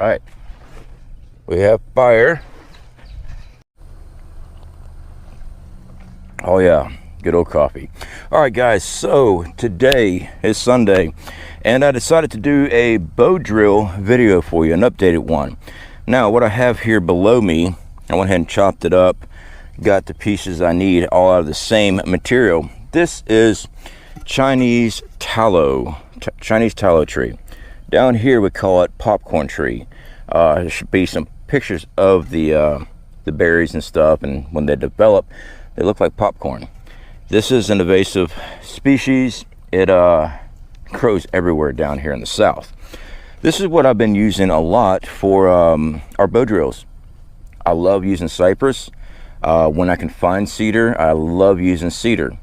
right, we have fire. Oh yeah, good old coffee. All right guys, so today is Sunday and I decided to do a bow drill video for you, an updated one. Now what I have here below me, I went ahead and chopped it up, got the pieces I need all out of the same material. This is Chinese tallow tree. Down here we call it popcorn tree. There should be some pictures of the berries and stuff, and when they develop they look like popcorn. This is an invasive species. It grows everywhere down here in the south. This is what I've been using a lot for our bow drills. I love using cypress. When I can find cedar, I love using cedar.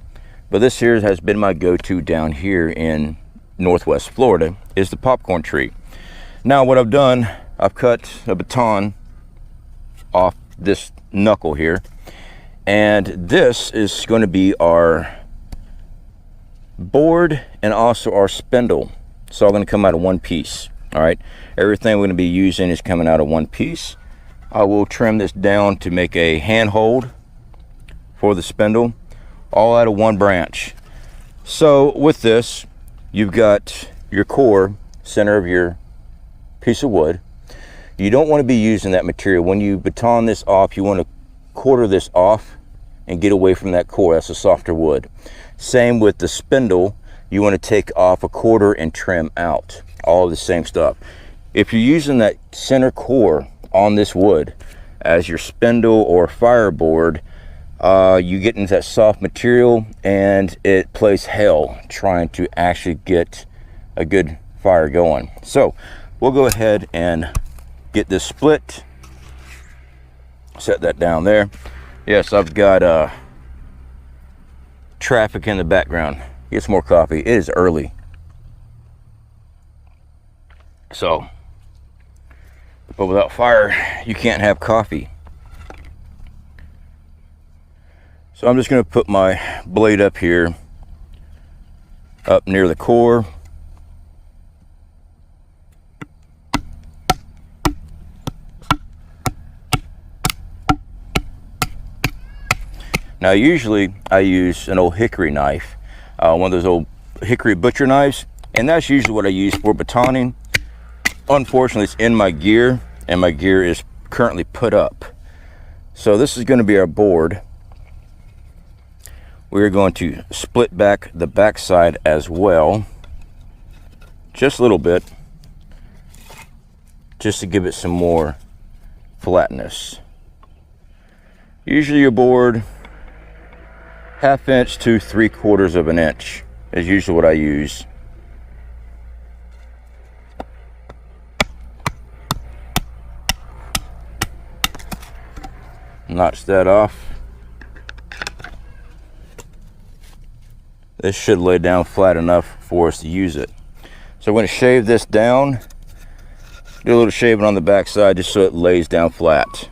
But this here has been my go-to down here in Northwest Florida, is the popcorn tree. Now what I've done, I've cut a baton off this knuckle here, and this is going to be our board and also our spindle. It's all going to come out of one piece. All right, everything we're going to be using is coming out of one piece. I will trim this down to make a handhold for the spindle, all out of one branch. So with this, you've got your core, center of your piece of wood. You don't want to be using that material. When you baton this off, you want to quarter this off and get away from that core. That's a softer wood. Same with the spindle. You want to take off a quarter and trim out. All of the same stuff. If you're using that center core on this wood as your spindle or fireboard, you get into that soft material and it plays hell trying to actually get a good fire going. So we'll go ahead and get this split, set that down there. Yes, I've got traffic in the background. Get some more coffee. It is early, so but without fire you can't have coffee. So I'm just going to put my blade up here, up near the core. Now usually I use an old hickory knife, one of those old hickory butcher knives, and that's usually what I use for batoning. Unfortunately, it's in my gear and my gear is currently put up. So this is going to be our board. We're going to split back the back side as well, just a little bit, just to give it some more flatness. Usually your board, 1/2 inch to 3/4 of an inch is usually what I use. Notch that off. This should lay down flat enough for us to use it. So I'm going to shave this down, do a little shaving on the back side just so it lays down flat.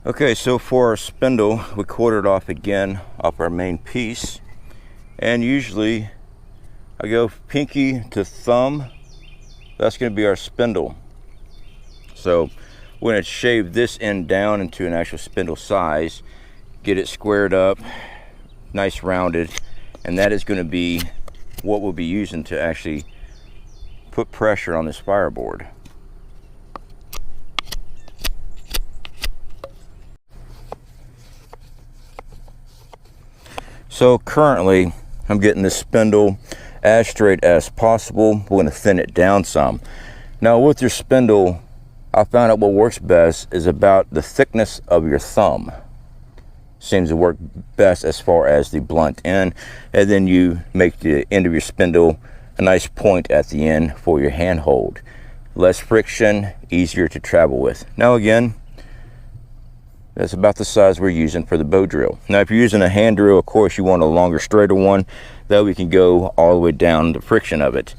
Okay, so for our spindle, we quarter it off again off our main piece, and usually I go pinky to thumb. That's going to be our spindle. So we're going to shave this end down into an actual spindle size, get it squared up, nice rounded, and that is going to be what we'll be using to actually put pressure on this fireboard. So currently I'm getting this spindle as straight as possible. We're going to thin it down some. Now with your spindle, I found out what works best is about the thickness of your thumb. Seems to work best as far as the blunt end, and then you make the end of your spindle a nice point at the end for your handhold. less friction, easier to travel with. Now again, that's about the size we're using for the bow drill. Now if you're using a hand drill, of course you want a longer, straighter one, that we can go all the way down the friction of it.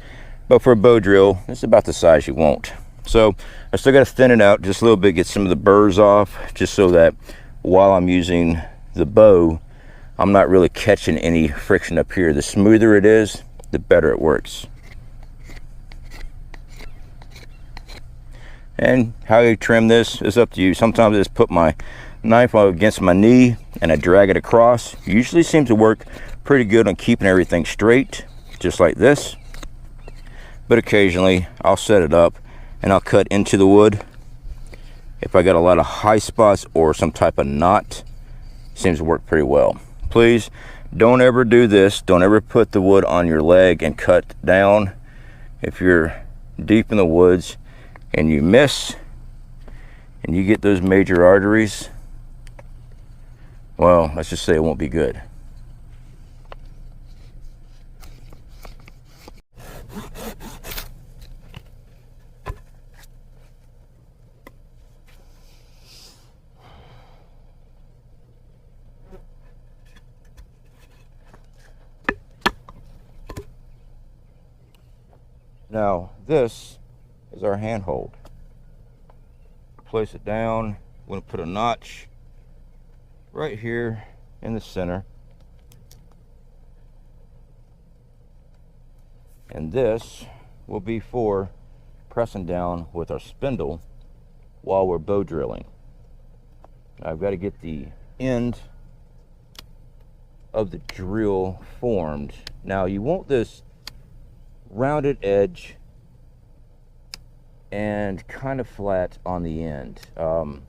But for a bow drill, it's about the size you want. So I still got to thin it out just a little bit, get some of the burrs off, just so that while I'm using the bow, I'm not really catching any friction up here. The smoother it is, the better it works. And how you trim this is up to you. Sometimes I just put my knife against my knee and I drag it across. Usually seems to work pretty good on keeping everything straight, just like this. But occasionally I'll set it up and I'll cut into the wood. If I got a lot of high spots or some type of knot, seems to work pretty well. Please don't ever do this. Don't ever put the wood on your leg and cut down. If you're deep in the woods and you miss and you get those major arteries, well, let's just say it won't be good. Now this is our handhold. Place it down. We're going to put a notch right here in the center. And this will be for pressing down with our spindle while we're bow drilling. I've got to get the end of the drill formed. Now you want this rounded edge and kind of flat on the end. You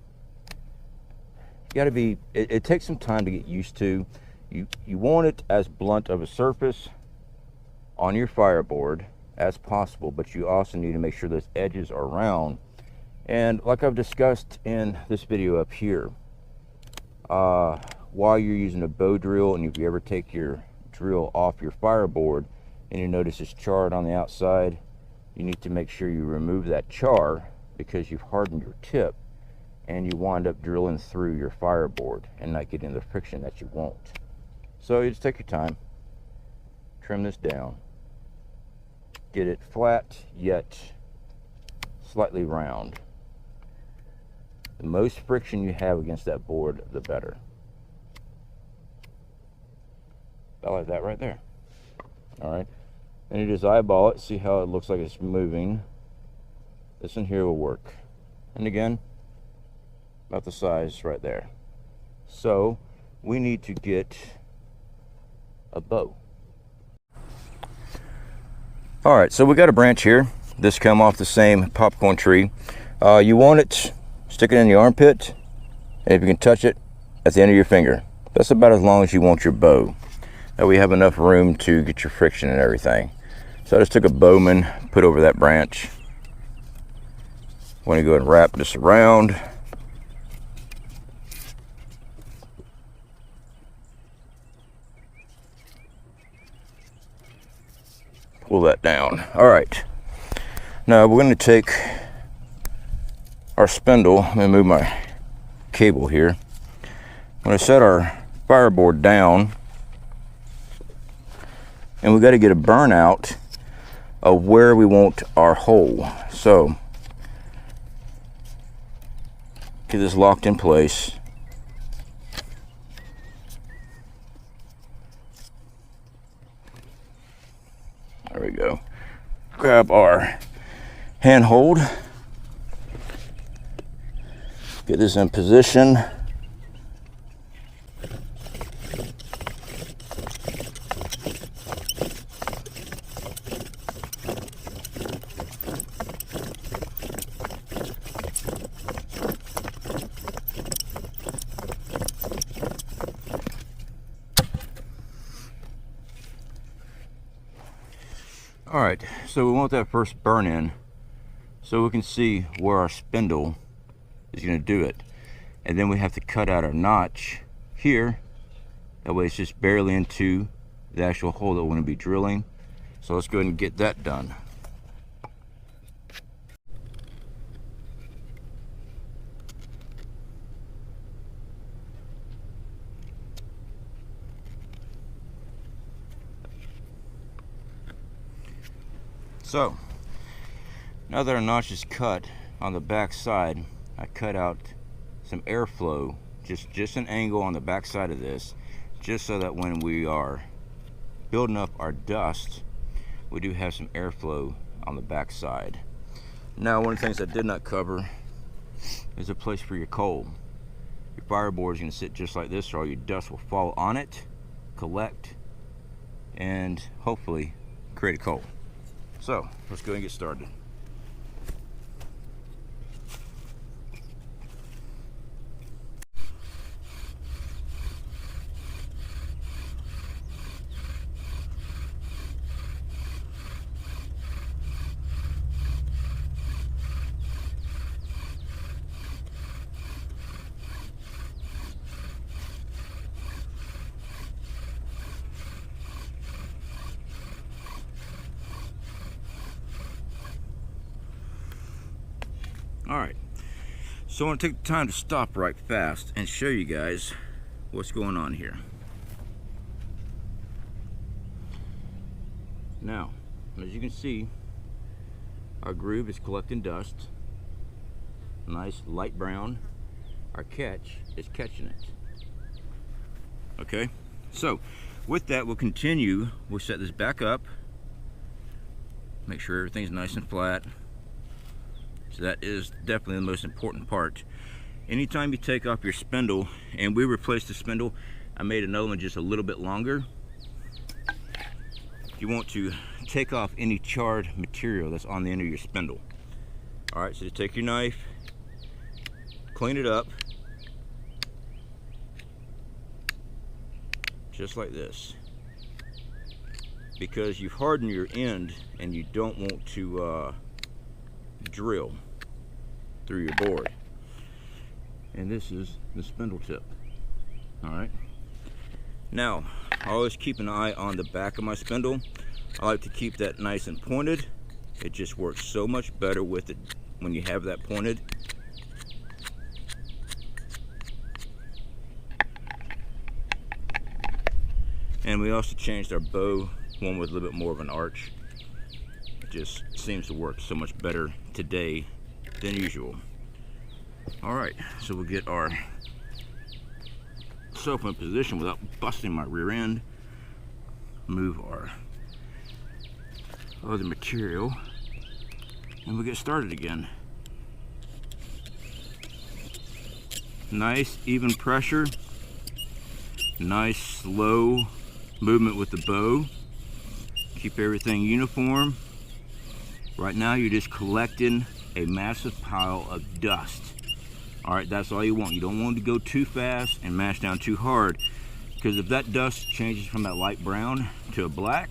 got to be, it takes some time to get used to. You want it as blunt of a surface on your fireboard as possible, but you also need to make sure those edges are round. And like I've discussed in this video up here, while you're using a bow drill, and if you ever take your drill off your fireboard and you notice it's charred on the outside, you need to make sure you remove that char, because you've hardened your tip and you wind up drilling through your fireboard and not getting the friction that you want. So you just take your time, trim this down, get it flat yet slightly round. The most friction you have against that board, the better. I like that right there. All right, and you just eyeball it, see how it looks like it's moving. This in here will work. And again, about the size right there. So we need to get a bow. All right, so we got a branch here. This come off the same popcorn tree. You want it, stick it in the armpit, and if you can touch it, at the end of your finger. That's about as long as you want your bow. That we have enough room to get your friction and everything. So I just took a bowman, put over that branch. I'm going to go and wrap this around. Pull that down. All right. Now we're going to take our spindle. I'm going to move my cable here. I'm going to set our fireboard down. And we got to get a burnout of where we want our hole. So get this locked in place. There we go. Grab our handhold. Get this in position. All right, so we want that first burn in so we can see where our spindle is going to do it. And then we have to cut out our notch here. That way it's just barely into the actual hole that we're going to be drilling. So let's go ahead and get that done. So now that our notch is cut on the back side, I cut out some airflow, just an angle on the back side of this, just so that when we are building up our dust, we do have some airflow on the back side. Now, one of the things I did not cover is a place for your coal. Your fireboard is going to sit just like this, or all your dust will fall on it, collect, and hopefully create a coal. So let's go and get started. Alright, so I want to take the time to stop right fast and show you guys what's going on here. Now, as you can see, our groove is collecting dust, nice light brown. Our catch is catching it. Okay, so with that, we'll continue. We'll set this back up, make sure everything's nice and flat. So that is definitely the most important part. Anytime you take off your spindle, and we replaced the spindle, I made another one just a little bit longer. You want to take off any charred material that's on the end of your spindle. Alright, so take your knife, clean it up, just like this. Because you've hardened your end and you don't want to drill through your board. And this is the spindle tip. Alright, now I always keep an eye on the back of my spindle. I like to keep that nice and pointed. It just works so much better with it when you have that pointed. And we also changed our bow, one with a little bit more of an arch. It just seems to work so much better today than usual. Alright, so we'll get ourself in position without busting my rear end. Move our other material, and we'll get started again. Nice even pressure, nice slow movement with the bow. Keep everything uniform. Right now you're just collecting a massive pile of dust. Alright, that's all you want. You don't want to go too fast and mash down too hard, because if that dust changes from that light brown to a black,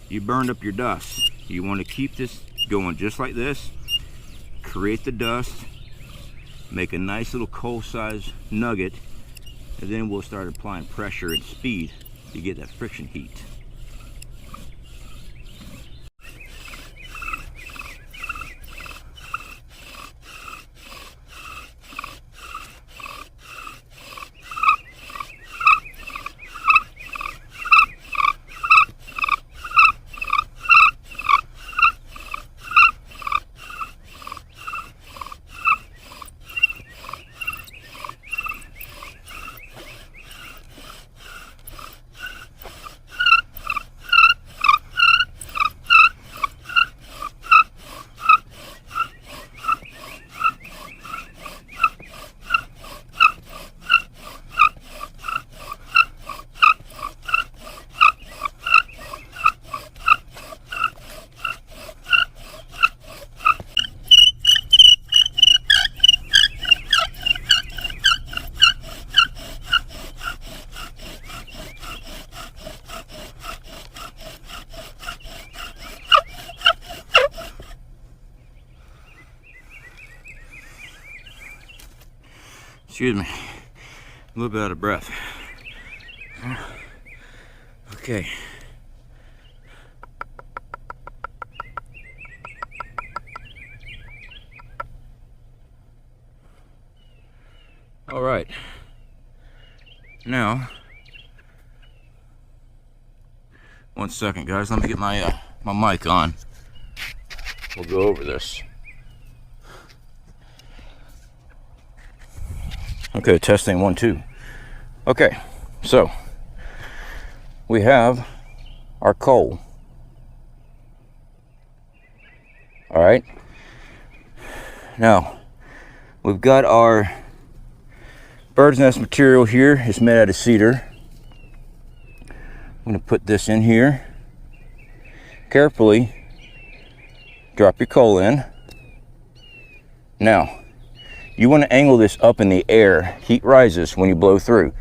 you burned up your dust. You want to keep this going just like this. Create the dust, make a nice little coal size nugget, and then we'll start applying pressure and speed to get that friction heat. Excuse me, a little bit out of breath. Okay. All right. Now, one second, guys. Let me get my my mic on. we'll go over this. Okay, testing 1 2. Okay, so we have our coal. All right, now we've got our bird's nest material here. It's made out of cedar. I'm going to put this in here. Carefully drop your coal in. Now, you want to angle this up in the air. Heat rises when you blow through.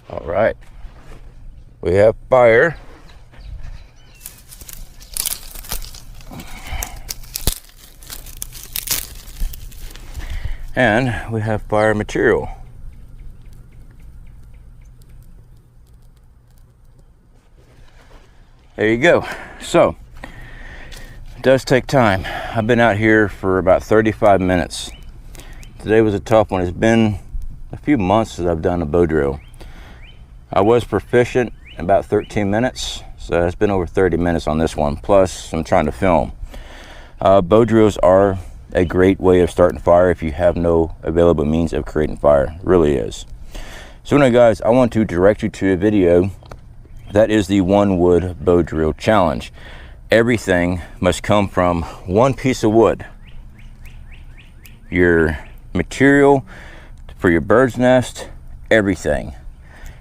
All right, we have fire. And we have fire material. There you go. So, it does take time. I've been out here for about 35 minutes. Today was a tough one. It's been a few months since I've done a bow drill. I was proficient in about 13 minutes, so it's been over 30 minutes on this one, plus I'm trying to film. Bow drills are a great way of starting fire if you have no available means of creating fire. It really is. So anyway, guys, I want to direct you to a video that is the 1 wood bow drill challenge. Everything must come from 1 piece of wood. Your material for your bird's nest, everything.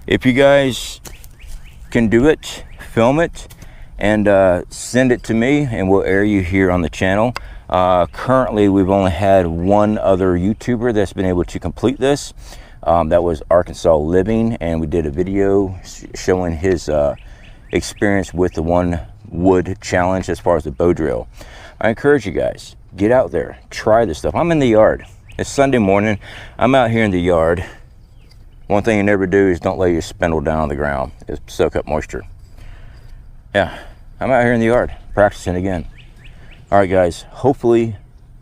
If you guys can do it, film it, and send it to me, and we'll air you here on the channel. Currently, we've only had 1 other YouTuber that's been able to complete this. That was Arkansas Living, and we did a video showing his experience with the 1 wood challenge as far as the bow drill. I encourage you guys, get out there, try this stuff. I'm in the yard. It's Sunday morning. I'm out here in the yard. One thing you never do is don't lay your spindle down on the ground. It'll soak up moisture. Yeah, I'm out here in the yard practicing again. All right, guys, hopefully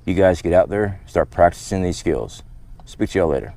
you guys get out there, start practicing these skills. Speak to y'all later.